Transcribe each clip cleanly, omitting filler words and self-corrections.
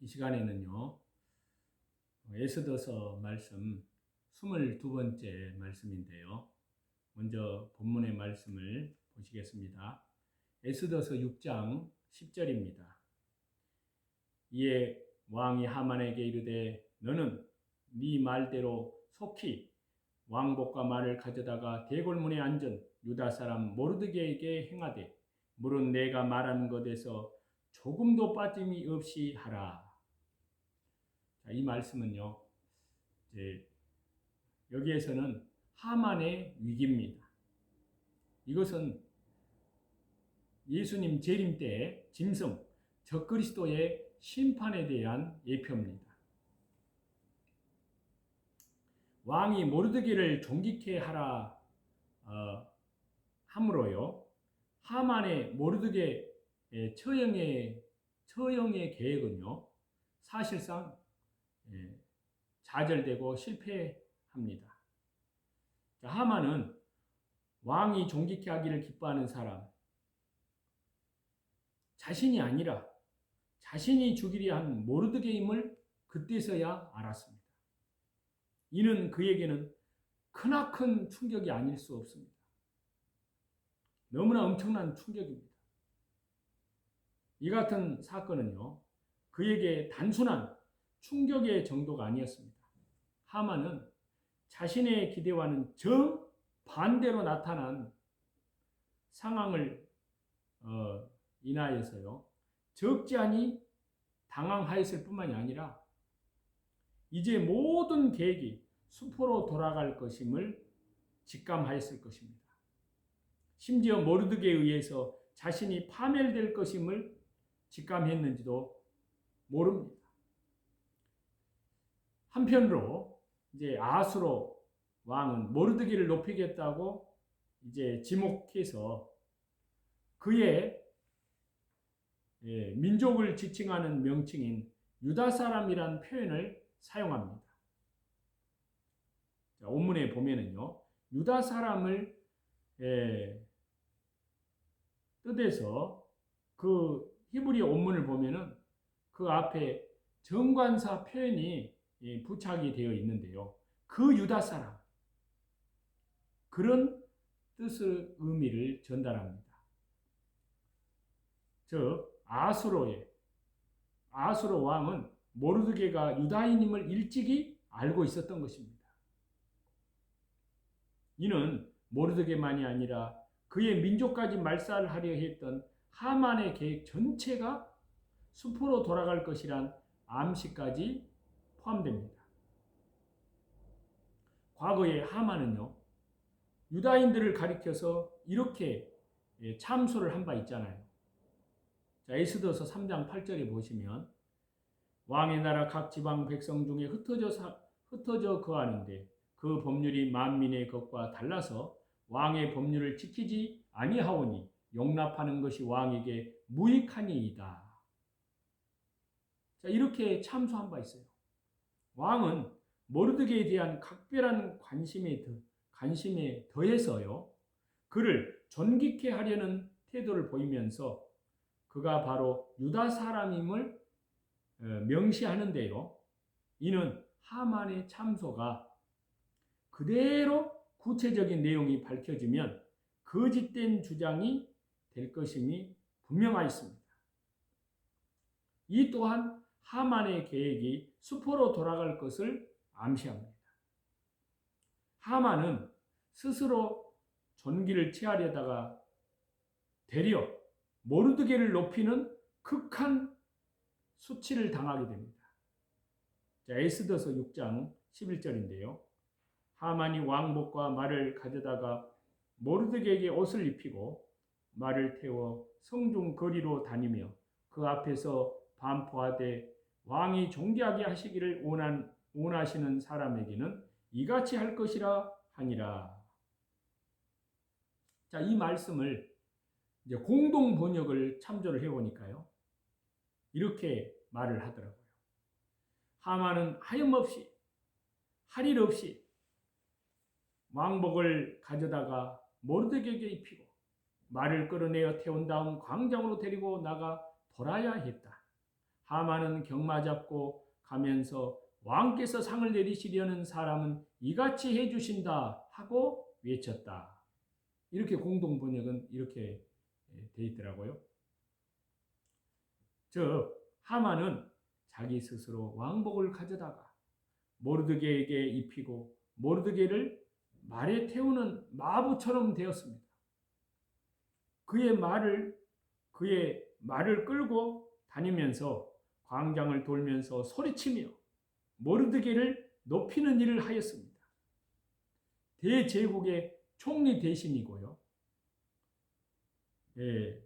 이 시간에는요, 에스더서 말씀 22번째 말씀인데요. 먼저 본문의 말씀을 보시겠습니다. 에스더서 6장 10절입니다. 이에 왕이 하만에게 이르되 너는 네 말대로 속히 왕복과 말을 가져다가 대궐문에 앉은 유다 사람 모르드게에게 행하되 물은 내가 말한 것에서 조금도 빠짐이 없이 하라. 자, 이 말씀은요, 여기에서는 하만의 위기입니다. 이것은 예수님 재림 때 짐승 적그리스도의 심판에 대한 예표입니다. 왕이 모르드게를 존귀케 하라 함으로요, 하만의 모르드게 처형의 계획은요, 사실상 좌절되고 실패합니다. 하만은 왕이 존귀케 하기를 기뻐하는 사람, 자신이 아니라 자신이 죽이려 한 모르드게임을 그때서야 알았습니다. 이는 그에게는 크나큰 충격이 아닐 수 없습니다. 너무나 엄청난 충격입니다. 이 같은 사건은요, 그에게 단순한 충격의 정도가 아니었습니다. 하만은 자신의 기대와는 정반대로 나타난 상황을 인하여서요, 적지 않이 당황하였을 뿐만이 아니라 이제 모든 계획이 수포로 돌아갈 것임을 직감하였을 것입니다. 심지어 모르드게에 의해서 자신이 파멸될 것임을 직감했는지도 모릅니다. 한편으로 이제 아수로 왕은 모르드게를 높이겠다고 이제 지목해서 그의 민족을 지칭하는 명칭인 유다 사람이란 표현을 사용합니다. 자, 본문에 보면은요, 유다 사람을 뜻해서 그 히브리 원문을 보면은 그 앞에 정관사 표현이 부착이 되어 있는데요. 그 유다 사람, 그런 뜻의 의미를 전달합니다. 즉 아수로 왕은 모르드게가 유다인임을 일찍이 알고 있었던 것입니다. 이는 모르드게만이 아니라 그의 민족까지 말살하려 했던 하만의 계획 전체가 수포로 돌아갈 것이란 암시까지 포함됩니다. 과거에 하만은요, 유다인들을 가리켜서 이렇게 참소를 한 바 있잖아요. 자, 에스더서 3장 8절에 보시면 왕의 나라 각 지방 백성 중에 흩어져 거하는데 그 법률이 만민의 것과 달라서 왕의 법률을 지키지 아니하오니 용납하는 것이 왕에게 무익하니이다. 자, 이렇게 참소한 바 있어요. 왕은 모르드게에 대한 각별한 관심에 더해서요, 그를 존귀케 하려는 태도를 보이면서 그가 바로 유다 사람임을 명시하는데요, 이는 하만의 참소가 그대로 구체적인 내용이 밝혀지면 거짓된 주장이 될 것임이 분명하였습니다. 이 또한 하만의 계획이 수포로 돌아갈 것을 암시합니다. 하만은 스스로 존귀를 취하려다가 되려 모르드게를 높이는 극한 수치를 당하게 됩니다. 자, 에스더서 6장 11절인데요. 하만이 왕복과 말을 가져다가 모르드게에게 옷을 입히고 말을 태워 성중 거리로 다니며 그 앞에서 반포하되 왕이 존귀하게 하시기를 원하시는 사람에게는 이같이 할 것이라 하니라. 자, 이 말씀을 이제 공동 번역을 참조를 해보니까요, 이렇게 말을 하더라고요. 하만은 하염없이 할 일 없이 왕복을 가져다가 모르드게에게 입히고 말을 끌어내어 태운 다음 광장으로 데리고 나가 돌아야 했다. 하만은 경마잡고 가면서 왕께서 상을 내리시려는 사람은 이같이 해주신다 하고 외쳤다. 이렇게 공동 번역은 이렇게 돼 있더라고요. 즉 하만은 자기 스스로 왕복을 가져다가 모르드게에게 입히고 모르드게를 말에 태우는 마부처럼 되었습니다. 그의 말을 끌고 다니면서 광장을 돌면서 소리치며 모르드게를 높이는 일을 하였습니다. 대제국의 총리 대신이고요. 예,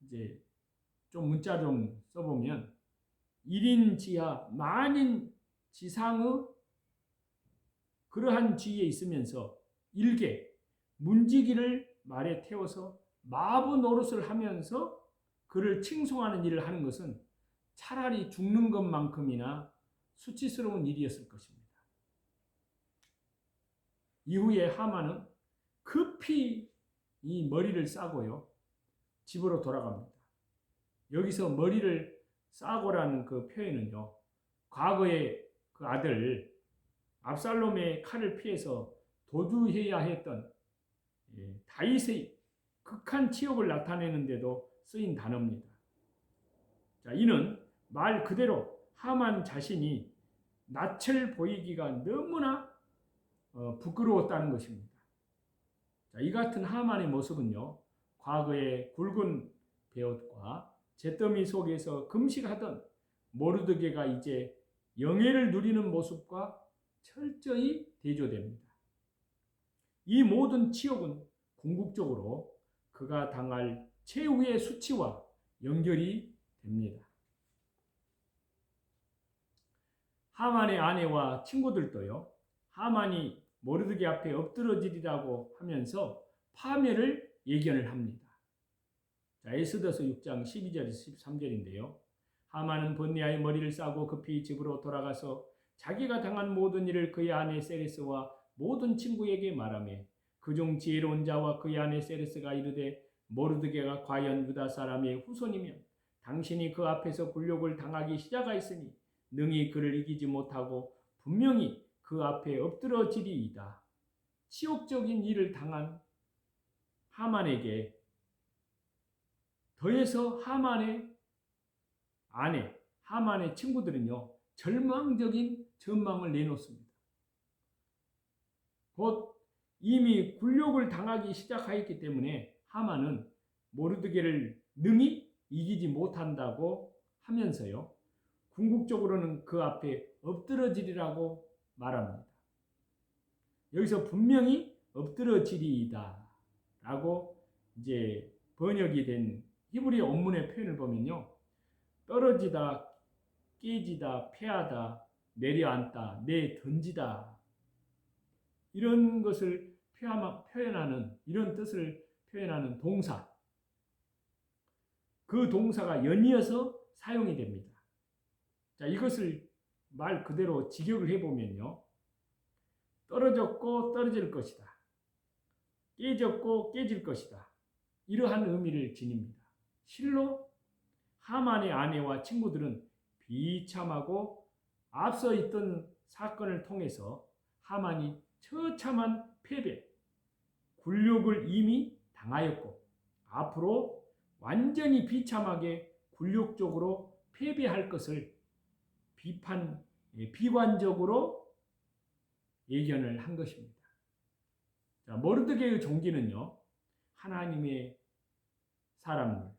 이제 좀 문자 좀 써보면 1인 지하 만인 지상의 그러한 지위에 있으면서 일개 문지기를 말에 태워서 마부 노릇을 하면서 그를 칭송하는 일을 하는 것은 차라리 죽는 것만큼이나 수치스러운 일이었을 것입니다. 이후에 하만은 급히 이 머리를 싸고요. 집으로 돌아갑니다. 여기서 머리를 싸고라는 그 표현은요. 과거에 그 아들 압살롬의 칼을 피해서 도주해야 했던 다윗의 극한 치욕을 나타내는데도 쓰인 단어입니다. 자, 이는 말 그대로 하만 자신이 낯을 보이기가 너무나 부끄러웠다는 것입니다. 자, 이 같은 하만의 모습은요, 과거의 굵은 베옷과 잿더미 속에서 금식하던 모르드게가 이제 영예를 누리는 모습과 철저히 대조됩니다. 이 모든 치욕은 궁극적으로 그가 당할 최후의 수치와 연결이 됩니다. 하만의 아내와 친구들도요, 하만이 모르드게 앞에 엎드러지리라고 하면서 파멸을 예견을 합니다. 자, 에스더서 6장 12절에서 13절인데요. 하만은 번뇌하여 머리를 싸고 급히 집으로 돌아가서 자기가 당한 모든 일을 그의 아내 세레스와 모든 친구에게 말하며 그중 지혜로운 자와 그의 아내 세레스가 이르되 모르드게가 과연 유다 사람의 후손이면 당신이 그 앞에서 굴욕을 당하기 시작하였으니 능히 그를 이기지 못하고 분명히 그 앞에 엎드러지리이다. 치욕적인 일을 당한 하만에게 더해서 하만의 아내, 하만의 친구들은요, 절망적인 전망을 내놓습니다. 곧 이미 굴욕을 당하기 시작하였기 때문에 하만은 모르드게를 능히 이기지 못한다고 하면서요, 궁극적으로는 그 앞에 엎드러지리라고 말합니다. 여기서 분명히 엎드러지리이다 라고 이제 번역이 된 히브리 원문의 표현을 보면요, 떨어지다, 깨지다, 패하다, 내려앉다, 내던지다, 이런 것을 표현하는, 이런 뜻을 표현하는 동사, 그 동사가 연이어서 사용이 됩니다. 자, 이것을 말 그대로 직역을 해보면요, 떨어졌고 떨어질 것이다, 깨졌고 깨질 것이다, 이러한 의미를 지닙니다. 실로 하만의 아내와 친구들은 비참하고 앞서 있던 사건을 통해서 하만이 처참한 패배, 굴욕을 이미 당하였고 앞으로 완전히 비참하게 굴욕적으로 패배할 것을 비관적으로 예견을 한 것입니다. 자, 모르드게의 종기는요, 하나님의 사람들,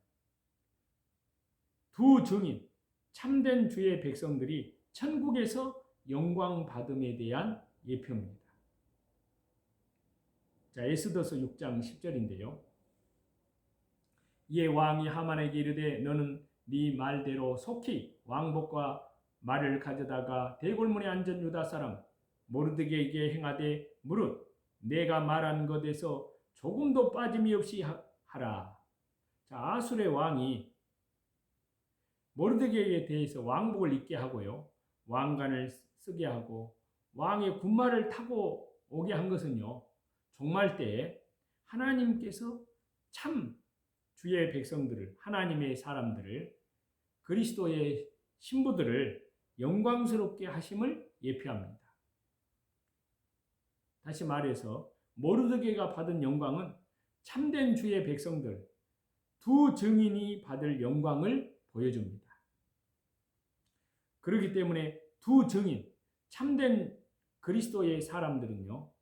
두 증인, 참된 주의 백성들이 천국에서 영광 받음에 대한 예표입니다. 자, 에스더서 6장 10절인데요. 이에 왕이 하만에게 이르되 너는 네 말대로 속히 왕복과 말을 가져다가 대궐문에 앉은 유다 사람 모르드게에게 행하되 무릇 내가 말한 것에서 조금도 빠짐이 없이 하라. 자, 아술의 왕이 모르드게에 대해서 왕복을 입게 하고요, 왕관을 쓰게 하고 왕의 군마를 타고 오게 한 것은요, 종말 때에 하나님께서 참 주의 백성들을, 하나님의 사람들을 그리스도의 신부들을 영광스럽게 하심을 예표합니다. 다시 말해서 모르드게가 받은 영광은 참된 주의 백성들 두 증인이 받을 영광을 보여줍니다. 그렇기 때문에 두 증인, 참된 그리스도의 사람들은요,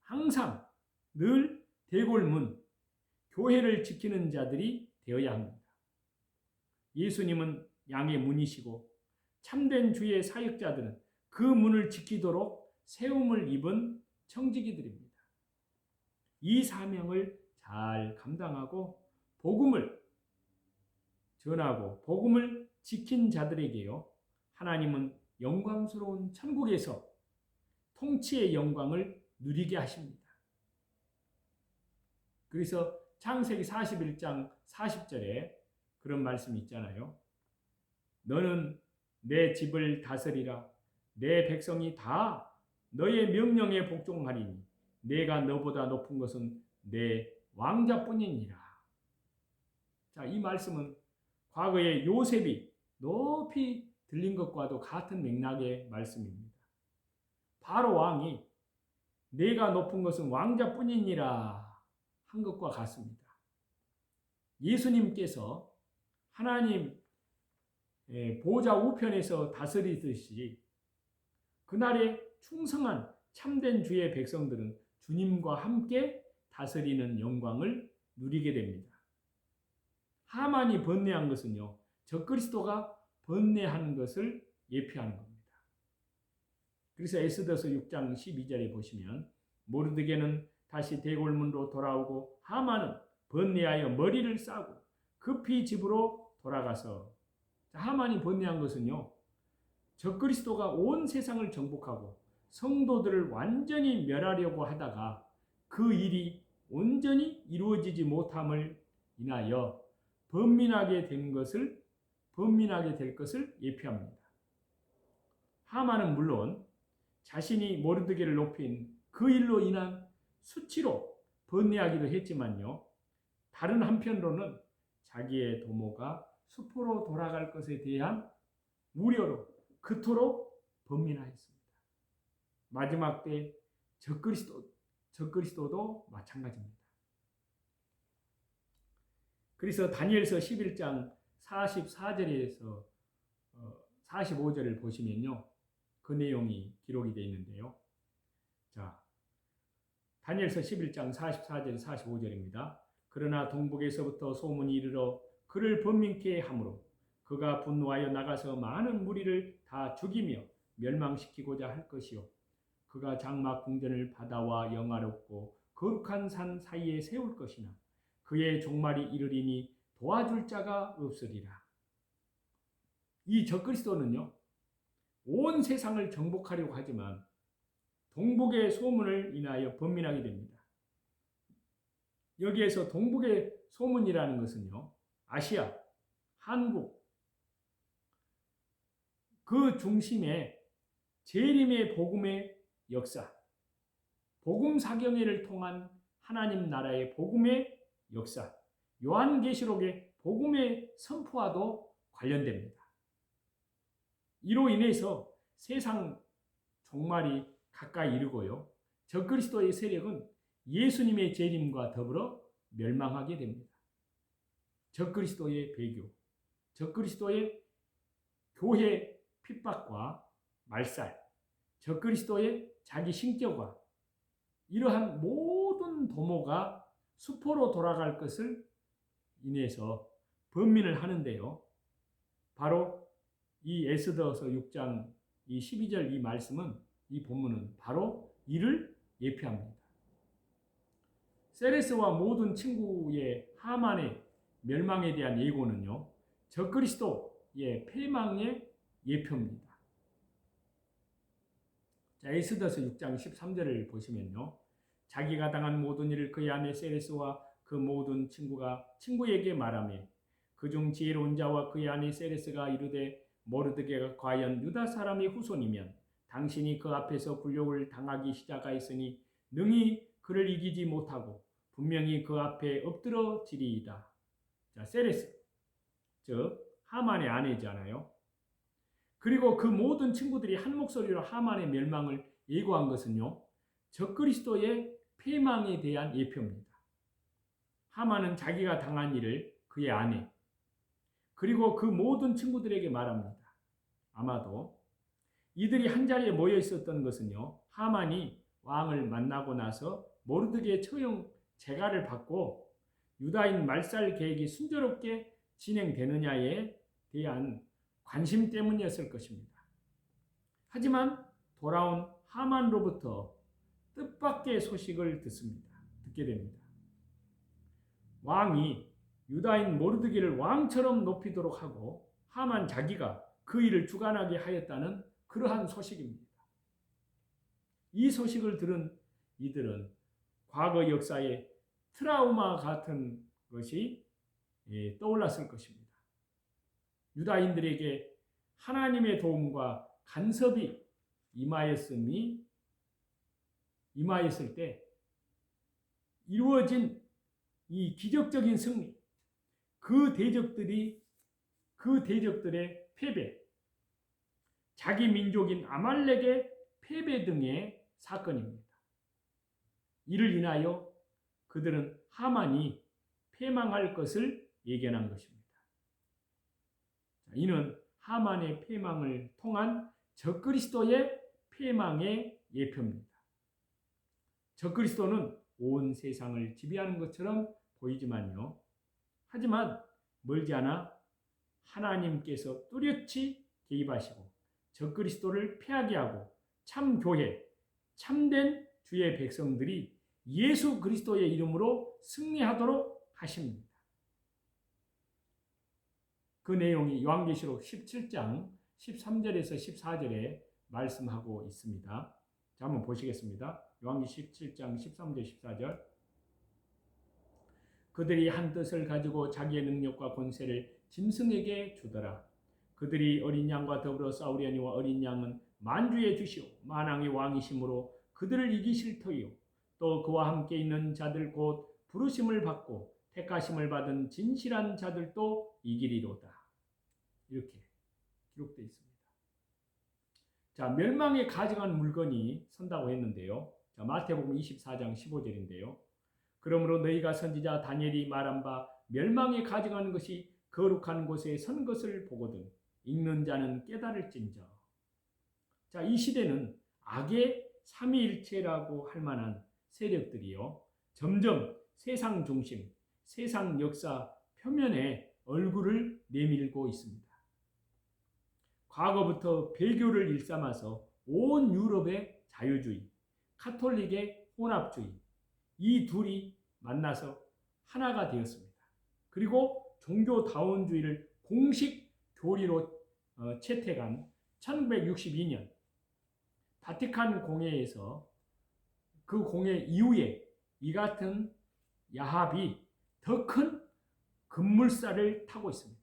항상 늘 대골문, 교회를 지키는 자들이 되어야 합니다. 예수님은 양의 문이시고 참된 주의 사역자들은 그 문을 지키도록 세움을 입은 청지기들입니다. 이 사명을 잘 감당하고 복음을 전하고 복음을 지킨 자들에게요, 하나님은 영광스러운 천국에서 통치의 영광을 누리게 하십니다. 그래서 창세기 41장 40절에 그런 말씀이 있잖아요. 너는 내 집을 다스리라. 내 백성이 다 너의 명령에 복종하리니 내가 너보다 높은 것은 내 왕자뿐이니라. 자, 이 말씀은 과거에 요셉이 높이 들린 것과도 같은 맥락의 말씀입니다. 바로 왕이 내가 높은 것은 왕자뿐이니라 한 것과 같습니다. 예수님께서 하나님 보좌 우편에서 다스리듯이 그날에 충성한 참된 주의 백성들은 주님과 함께 다스리는 영광을 누리게 됩니다. 하만이 번뇌한 것은요, 적그리스도가 번뇌하는 것을 예표하는 겁니다. 그래서 에스더서 6장 12절에 보시면 모르드게는 다시 대궐문으로 돌아오고 하만은 번뇌하여 머리를 싸고 급히 집으로 돌아가서, 하만이 번뇌한 것은요, 적그리스도가 온 세상을 정복하고 성도들을 완전히 멸하려고 하다가 그 일이 온전히 이루어지지 못함을 인하여 번민하게 될 것을 예표합니다. 하만은 물론 자신이 모르드게를 높인 그 일로 인한 수치로 번뇌하기도 했지만요, 다른 한편으로는 자기의 도모가 수포로 돌아갈 것에 대한 우려로 그토록 번민하였습니다. 마지막 때 적그리스도도 마찬가지입니다. 그래서 다니엘서 11장 44절에서 45절을 보시면요, 그 내용이 기록이 되어 있는데요. 자, 다니엘서 11장 44절 45절입니다. 그러나 동북에서부터 소문이 이르러 그를 번민케 하므로 그가 분노하여 나가서 많은 무리를 다 죽이며 멸망시키고자 할 것이요, 그가 장막 궁전을 바다와 영화롭고 거룩한 산 사이에 세울 것이나 그의 종말이 이르리니 도와줄 자가 없으리라. 이 적그리스도는요, 온 세상을 정복하려고 하지만 동북의 소문을 인하여 번민하게 됩니다. 여기에서 동북의 소문이라는 것은요, 아시아, 한국, 그 중심에 재림의 복음의 역사, 복음 사경회를 통한 하나님 나라의 복음의 역사, 요한계시록의 복음의 선포와도 관련됩니다. 이로 인해서 세상 종말이 가까이 이르고요, 적그리스도의 세력은 예수님의 재림과 더불어 멸망하게 됩니다. 적그리스도의 배교, 적그리스도의 교회 핍박과 말살, 적그리스도의 자기 신격화, 이러한 모든 도모가 수포로 돌아갈 것을 인해서 번민을 하는데요, 바로 이 에스더서 6장 이 12절 이 말씀은, 이 본문은 바로 이를 예표합니다. 세레스와 모든 친구의 하만의 멸망에 대한 예고는요, 적그리스도의 패망의 예표입니다. 자, 에스더서 6장 13절을 보시면요, 자기가 당한 모든 일을 그의 아내 세레스와 그 모든 친구에게 말하며 그중 지혜로운 자와 그의 아내 세레스가 이르되 모르드게가 과연 유다 사람의 후손이면 당신이 그 앞에서 굴욕을 당하기 시작하였으니 능히 그를 이기지 못하고 분명히 그 앞에 엎드러지리이다. 자, 세레스, 즉 하만의 아내잖아요. 그리고 그 모든 친구들이 한 목소리로 하만의 멸망을 예고한 것은요, 적그리스도의 패망에 대한 예표입니다. 하만은 자기가 당한 일을 그의 아내, 그리고 그 모든 친구들에게 말합니다. 아마도 이들이 한자리에 모여 있었던 것은요, 하만이 왕을 만나고 나서 모르드게의 처형 재가를 받고 유다인 말살 계획이 순조롭게 진행되느냐에 대한 관심 때문이었을 것입니다. 하지만 돌아온 하만으로부터 뜻밖의 소식을 듣게 됩니다. 왕이 유다인 모르드게를 왕처럼 높이도록 하고 하만 자기가 그 일을 주관하게 하였다는 그러한 소식입니다. 이 소식을 들은 이들은 과거 역사의 트라우마 같은 것이 떠올랐을 것입니다. 유다인들에게 하나님의 도움과 간섭이 임하였을 때 이루어진 이 기적적인 승리, 그 대적들의 패배, 자기 민족인 아말렉의 패배 등의 사건입니다. 이를 인하여 그들은 하만이 패망할 것을 예견한 것입니다. 이는 하만의 패망을 통한 적그리스도의 패망의 예표입니다. 적그리스도는 온 세상을 지배하는 것처럼 보이지만요. 하지만 멀지 않아 하나님께서 뚜렷이 개입하시고 적그리스도를 패하게 하고 참교회, 참된 주의 백성들이 예수 그리스도의 이름으로 승리하도록 하십니다. 그 내용이 요한계시록 17장 13절에서 14절에 말씀하고 있습니다. 자, 한번 보시겠습니다. 요한계시록 17장 13절 14절. 그들이 한 뜻을 가지고 자기의 능력과 권세를 짐승에게 주더라. 그들이 어린 양과 더불어 싸우려니와 어린 양은 만주의 주시오 만왕의 왕이심으로 그들을 이기실 터이요 또 그와 함께 있는 자들 곧 부르심을 받고 택하심을 받은 진실한 자들도 이기리로다. 이렇게 기록되어 있습니다. 자, 멸망에 가증한 물건이 선다고 했는데요. 자, 마태복음 24장 15절인데요. 그러므로 너희가 선지자 다니엘이 말한 바 멸망에 가증하는 것이 거룩한 곳에 선 것을 보거든 읽는 자는 깨달을진저. 자, 이 시대는 악의 삼위일체라고 할 만한 세력들이요, 점점 세상 중심, 세상 역사 표면에 얼굴을 내밀고 있습니다. 과거부터 배교를 일삼아서 온 유럽의 자유주의, 카톨릭의 혼합주의, 이 둘이 만나서 하나가 되었습니다. 그리고 종교다원주의를 공식 교리로 채택한 1962년 바티칸 공회에서 그 공회 이후에 이 같은 야합이 더 큰 급물살을 타고 있습니다.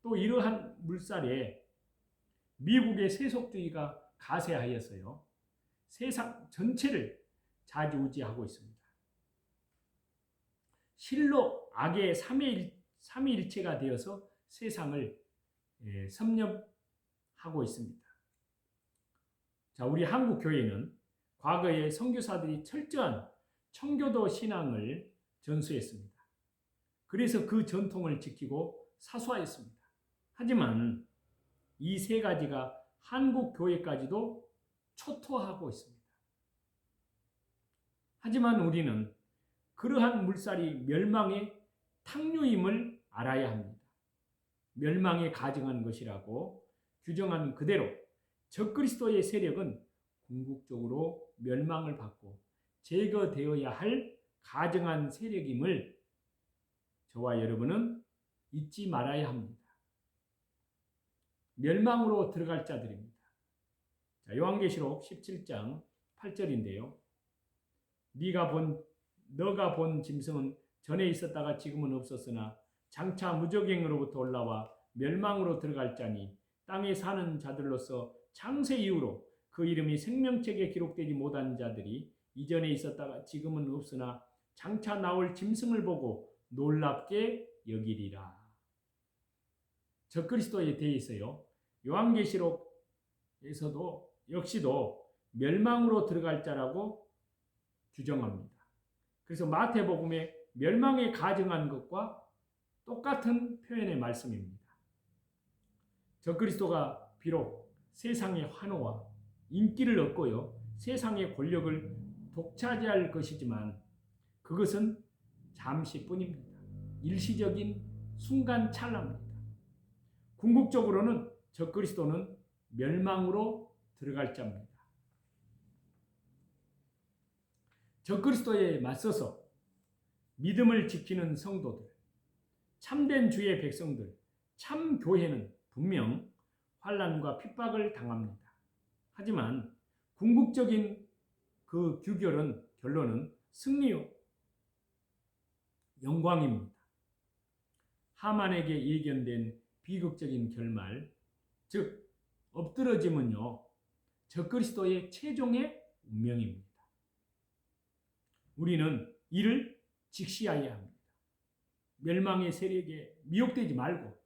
또 이러한 물살에 미국의 세속주의가 가세하여서요, 세상 전체를 좌지우지하고 있습니다. 실로 악의 삼위일체가 되어서 세상을 섭렵하고 있습니다. 자, 우리 한국 교회는 과거에 선교사들이 철저한 청교도 신앙을 전수했습니다. 그래서 그 전통을 지키고 사수하였습니다. 하지만 이 세 가지가 한국 교회까지도 초토화하고 있습니다. 하지만 우리는 그러한 물살이 멸망의 탕류임을 알아야 합니다. 멸망에 가증한 것이라고 규정한 그대로 적그리스도의 세력은 궁극적으로 멸망을 받고 제거되어야 할 가증한 세력임을 저와 여러분은 잊지 말아야 합니다. 멸망으로 들어갈 자들입니다. 자, 요한계시록 17장 8절인데요. 너가 본 짐승은 전에 있었다가 지금은 없었으나 장차 무적행으로부터 올라와 멸망으로 들어갈 자니 땅에 사는 자들로서 창세 이후로 그 이름이 생명책에 기록되지 못한 자들이 이전에 있었다가 지금은 없으나 장차 나올 짐승을 보고 놀랍게 여기리라. 적그리스도에 대해서요. 요한계시록에서도 역시도 멸망으로 들어갈 자라고 규정합니다. 그래서 마태복음에 멸망에 가증한 것과 똑같은 표현의 말씀입니다. 적그리스도가 비록 세상의 환호와 인기를 얻고요. 세상의 권력을 독차지할 것이지만 그것은 잠시뿐입니다. 일시적인 순간 찰나입니다. 궁극적으로는 적그리스도는 멸망으로 들어갈 자입니다. 적그리스도에 맞서서 믿음을 지키는 성도들, 참된 주의 백성들, 참 교회는 분명 환난과 핍박을 당합니다. 하지만 궁극적인 그 결론은 승리요, 영광입니다. 하만에게 예견된 비극적인 결말, 즉 엎드러짐은요, 적그리스도의 최종의 운명입니다. 우리는 이를 직시해야 합니다. 멸망의 세력에 미혹되지 말고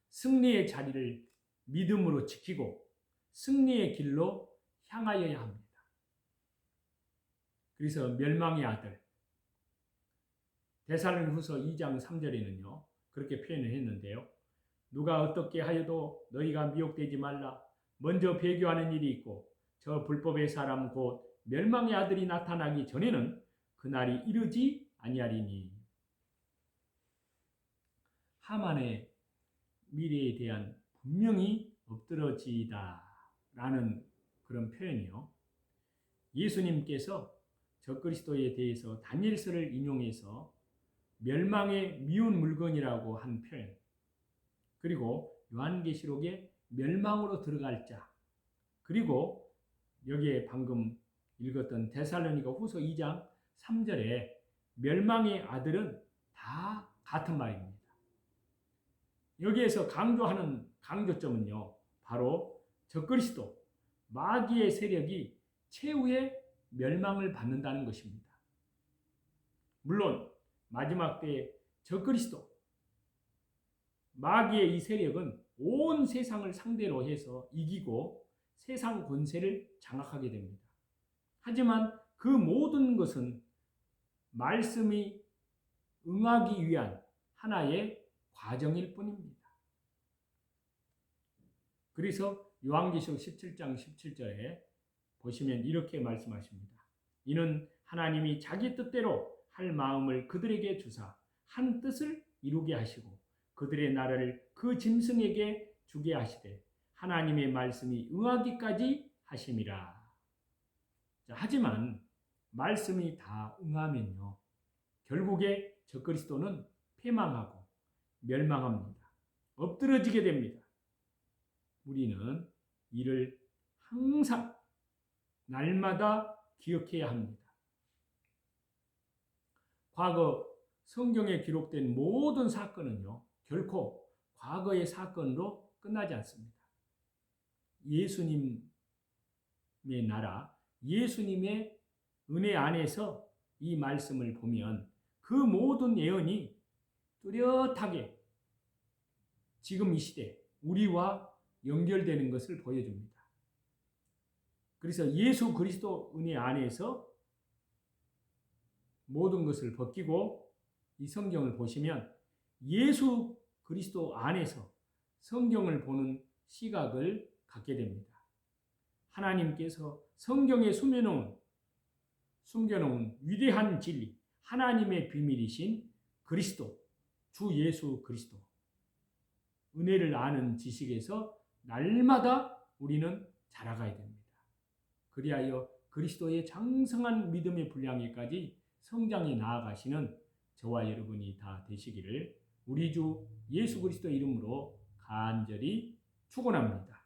승리의 자리를 믿음으로 지키고 승리의 길로 향하여야 합니다. 그래서 멸망의 아들 데살로니가후서 2장 3절에는요. 그렇게 표현을 했는데요. 누가 어떻게 하여도 너희가 미혹되지 말라. 먼저 배교하는 일이 있고 저 불법의 사람 곧 멸망의 아들이 나타나기 전에는 그날이 이르지 아니하리니. 하만의 미래에 대한 분명히 엎드러지다라는 그런 표현이요. 예수님께서 적그리스도에 대해서 다니엘서를 인용해서 멸망의 미운 물건이라고 한 표현, 그리고 요한계시록에 멸망으로 들어갈 자, 그리고 여기에 방금 읽었던 데살로니가후서 2장 3절에 멸망의 아들은 다 같은 말입니다. 여기에서 강조하는 강조점은요, 바로 적그리스도, 마귀의 세력이 최후의 멸망을 받는다는 것입니다. 물론 마지막 때에 적그리스도, 마귀의 이 세력은 온 세상을 상대로 해서 이기고 세상 권세를 장악하게 됩니다. 하지만 그 모든 것은 말씀이 응하기 위한 하나의 과정일 뿐입니다. 그래서 요한계시록 17장 17절에 보시면 이렇게 말씀하십니다. 이는 하나님이 자기 뜻대로 할 마음을 그들에게 주사 한 뜻을 이루게 하시고 그들의 나라를 그 짐승에게 주게 하시되 하나님의 말씀이 응하기까지 하심이라. 하지만 말씀이 다 응하면요, 결국에 적그리스도는 패망하고 멸망합니다. 엎드러지게 됩니다. 우리는 이를 항상 날마다 기억해야 합니다. 과거 성경에 기록된 모든 사건은요, 결코 과거의 사건으로 끝나지 않습니다. 예수님의 나라, 예수님의 은혜 안에서 이 말씀을 보면 그 모든 예언이 뚜렷하게 지금 이 시대 우리와 연결되는 것을 보여줍니다. 그래서 예수 그리스도 은혜 안에서 모든 것을 벗기고 이 성경을 보시면 예수 그리스도 안에서 성경을 보는 시각을 갖게 됩니다. 하나님께서 성경에 숨겨놓은 위대한 진리, 하나님의 비밀이신 그리스도, 주 예수 그리스도, 은혜를 아는 지식에서 날마다 우리는 자라가야 됩니다. 그리하여 그리스도의 장성한 믿음의 분량에까지 성장해 나아가시는 저와 여러분이 다 되시기를 우리 주 예수 그리스도 이름으로 간절히 축원합니다.